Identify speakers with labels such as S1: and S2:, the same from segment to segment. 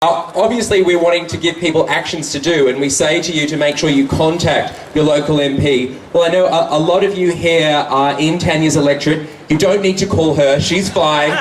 S1: Obviously, we're wanting to give people actions to do, and we say to you to make sure you contact your local MP. Well, I know a lot of you here are in Tanya's electorate. You don't need to call her, she's fine.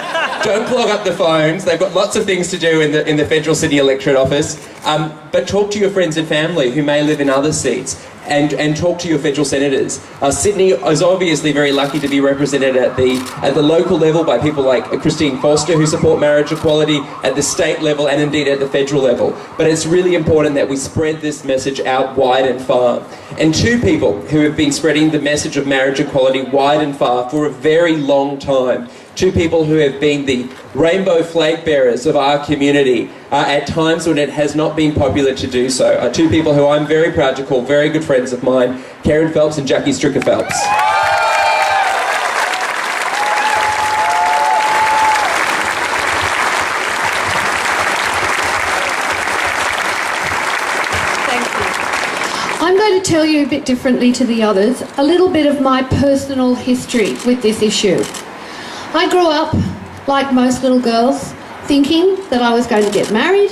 S1: Don't clog up the phones. They've got lots of things to do in the Federal City Electorate Office. But talk to your friends and family who may live in other seats, and talk to your federal senators. Sydney is obviously very lucky to be represented at the local level by people like Christine Foster, who support marriage equality, at the state level and indeed at the federal level. But it's really important that we spread this message out wide and far. And two people who have been spreading the message of marriage equality wide and far for a very long time, two people who have been the rainbow flag bearers of our community at times when it has not been popular to do so. Two people who I'm very proud to call very good friends of mine, Kerryn Phelps and Jackie Stricker Phelps.
S2: I'm going to tell you a bit differently to the others, a little bit of my personal history with this issue. I grew up, like most little girls, thinking that I was going to get married,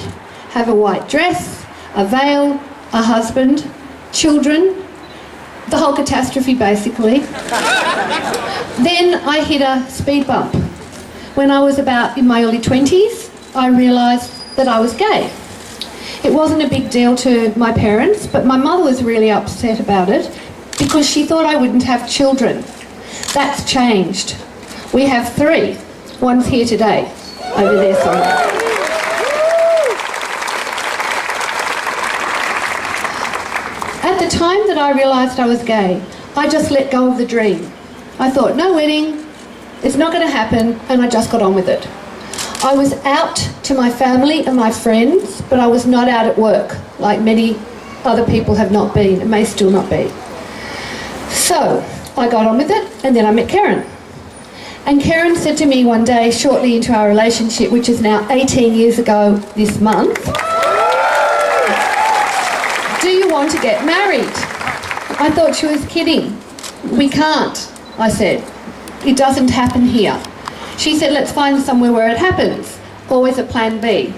S2: have a white dress, a veil, a husband, children, the whole catastrophe basically. Then I hit a speed bump. When I was about in my early 20s, I realised that I was gay. It wasn't a big deal to my parents, but my mother was really upset about it because she thought I wouldn't have children. That's changed. We have 3. One's here today, over there somewhere. At the time that I realised I was gay, I just let go of the dream. I thought, no wedding, it's not going to happen, and I just got on with it. I was out to my family and my friends, but I was not out at work, like many other people have not been, and may still not be. So, I got on with it, and then I met Kerryn. And Kerryn said to me one day, shortly into our relationship, which is now 18 years ago this month, do you want to get married? I thought she was kidding. We can't, I said. It doesn't happen here. She said, let's find somewhere where it happens. Always a plan B.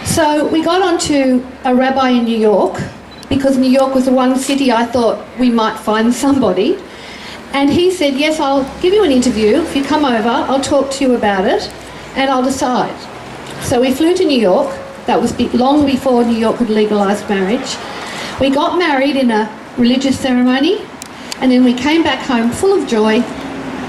S2: So we got onto a rabbi in New York, because New York was the one city I thought we might find somebody. And he said, yes, I'll give you an interview. If you come over, I'll talk to you about it and I'll decide. So we flew to New York. That was long before New York had legalised marriage. We got married in a religious ceremony, and then we came back home full of joy,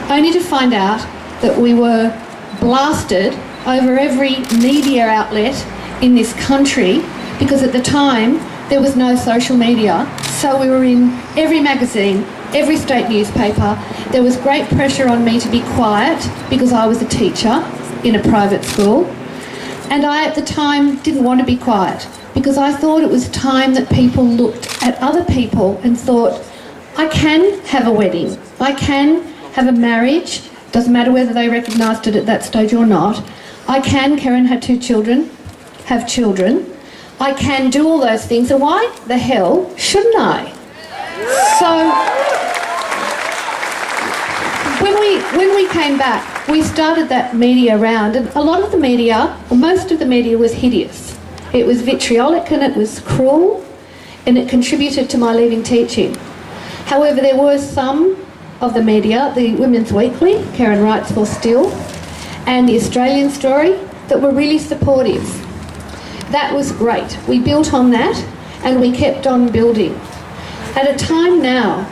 S2: only to find out that we were blasted over every media outlet in this country, because at the time there was no social media. So we were in every magazine, every state newspaper. There was great pressure on me to be quiet because I was a teacher in a private school. And I, at the time, didn't want to be quiet because I thought it was time that people looked at other people and thought, I can have a wedding, I can have a marriage, doesn't matter whether they recognised it at that stage or not. I can, Kerryn had 2 children, have children. I can do all those things, so why the hell shouldn't I? So when we came back, we started that media round, and a lot of the media, or most of the media, was hideous. It was vitriolic and it was cruel, and it contributed to my leaving teaching. However, there were some of the media, the Women's Weekly, Kerryn writes for still, and the Australian Story, that were really supportive. That was great. We built on that and we kept on building. At a time now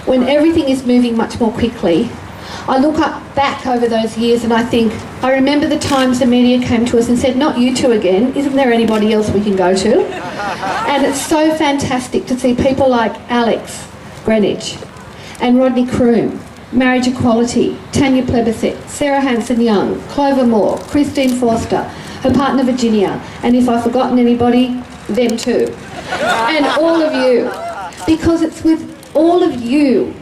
S2: when everything is moving much more quickly, I look back over those years and I think, I remember the times the media came to us and said, not you two again, isn't there anybody else we can go to? And it's so fantastic to see people like Alex Greenwich and Rodney Croome, Marriage Equality, Tanya Plibersek, Sarah Hanson-Young, Clover Moore, Christine Foster, her partner Virginia, and if I've forgotten anybody, them too. And all of you, because it's with all of you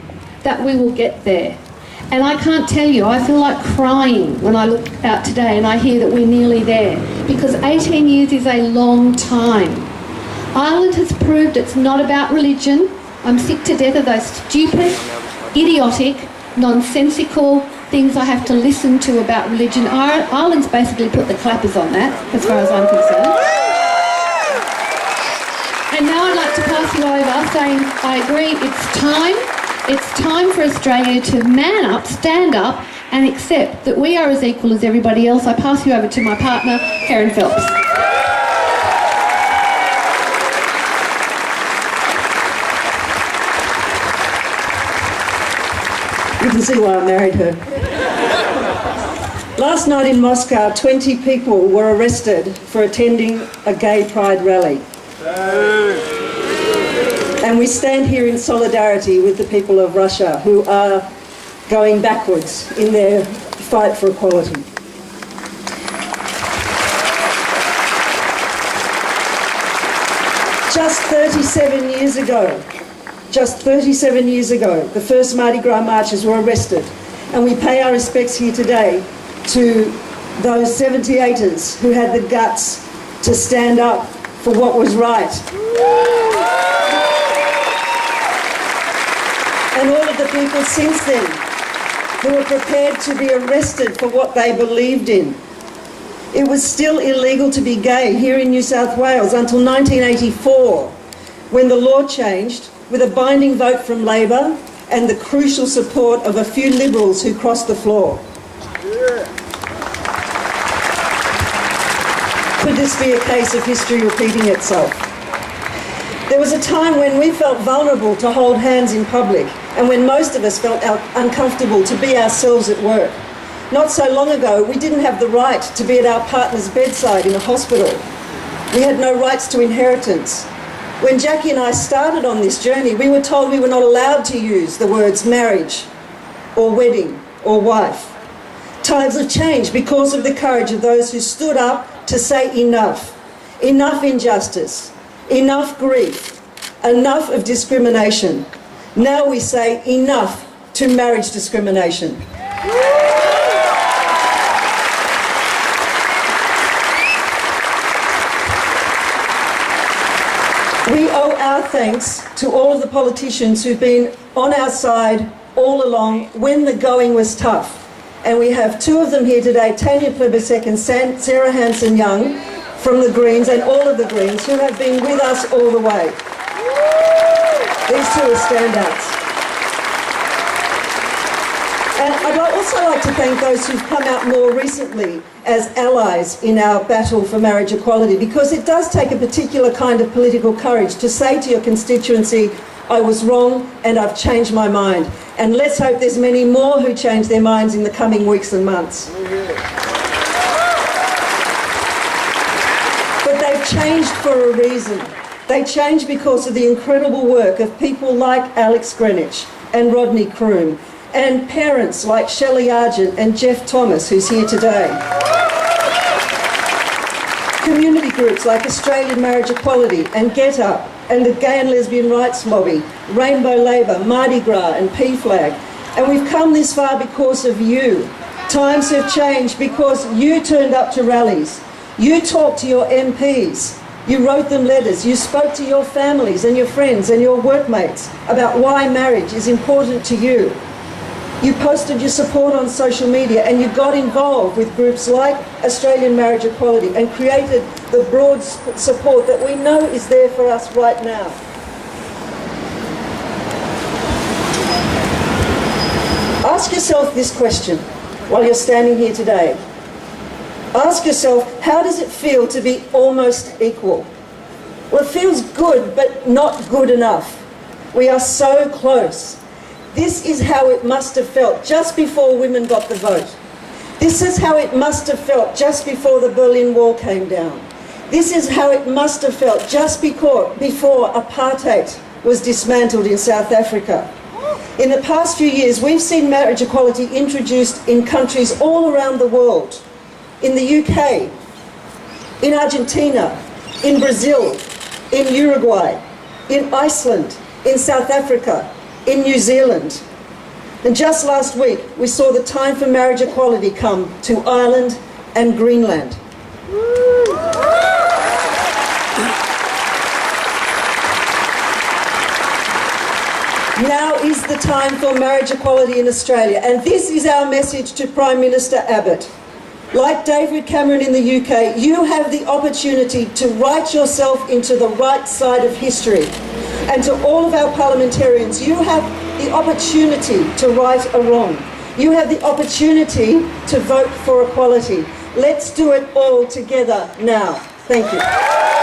S2: that we will get there. And I can't tell you, I feel like crying when I look out today and I hear that we're nearly there, because 18 years is a long time. Ireland has proved it's not about religion. I'm sick to death of those stupid, idiotic, nonsensical things I have to listen to about religion. Ireland's basically put the clappers on that, as far as I'm concerned. And now I'd like to pass you over saying, I agree, it's time for Australia to man up, stand up, and accept that we are as equal as everybody else. I pass you over to my partner, Karen Phelps.
S3: You can see why I married her. Last night in Moscow, 20 people were arrested for attending a gay pride rally. And we stand here in solidarity with the people of Russia who are going backwards in their fight for equality. Just 37 years ago, the first Mardi Gras marchers were arrested, and we pay our respects here today to those 78ers who had the guts to stand up for what was right. And all of the people since then who were prepared to be arrested for what they believed in. It was still illegal to be gay here in New South Wales until 1984, when the law changed with a binding vote from Labor and the crucial support of a few Liberals who crossed the floor. Could this be a case of history repeating itself? There was a time when we felt vulnerable to hold hands in public, and when most of us felt uncomfortable to be ourselves at work. Not so long ago, we didn't have the right to be at our partner's bedside in a hospital. We had no rights to inheritance. When Jackie and I started on this journey, we were told we were not allowed to use the words marriage, or wedding, or wife. Times have changed because of the courage of those who stood up to say enough. Enough injustice, enough grief, enough of discrimination. Now we say enough to marriage discrimination. We owe our thanks to all of the politicians who've been on our side all along when the going was tough. And we have two of them here today, Tanya Plibersek and Sarah Hanson-Young from the Greens, and all of the Greens, who have been with us all the way. These two are standouts. And I'd also like to thank those who've come out more recently as allies in our battle for marriage equality, because it does take a particular kind of political courage to say to your constituency, I was wrong and I've changed my mind. And let's hope there's many more who change their minds in the coming weeks and months. But they've changed for a reason. They changed because of the incredible work of people like Alex Greenwich and Rodney Croom, and parents like Shelley Argent and Jeff Thomas, who's here today. Community groups like Australian Marriage Equality and Get Up, and the Gay and Lesbian Rights Lobby, Rainbow Labour, Mardi Gras and PFLAG. And we've come this far because of you. Times have changed because you turned up to rallies. You talked to your MPs. You wrote them letters. You spoke to your families and your friends and your workmates about why marriage is important to you. You posted your support on social media, and you got involved with groups like Australian Marriage Equality and created the broad support that we know is there for us right now. Ask yourself this question while you're standing here today. Ask yourself, how does it feel to be almost equal? Well, it feels good, but not good enough. We are so close. This is how it must have felt just before women got the vote. This is how it must have felt just before the Berlin Wall came down. This is how it must have felt just before apartheid was dismantled in South Africa. In the past few years, we've seen marriage equality introduced in countries all around the world. In the UK, in Argentina, in Brazil, in Uruguay, in Iceland, in South Africa, in New Zealand. And just last week, we saw the time for marriage equality come to Ireland and Greenland. Now is the time for marriage equality in Australia, and this is our message to Prime Minister Abbott. Like David Cameron in the UK, you have the opportunity to write yourself into the right side of history. And to all of our parliamentarians, you have the opportunity to right a wrong. You have the opportunity to vote for equality. Let's do it all together now. Thank you.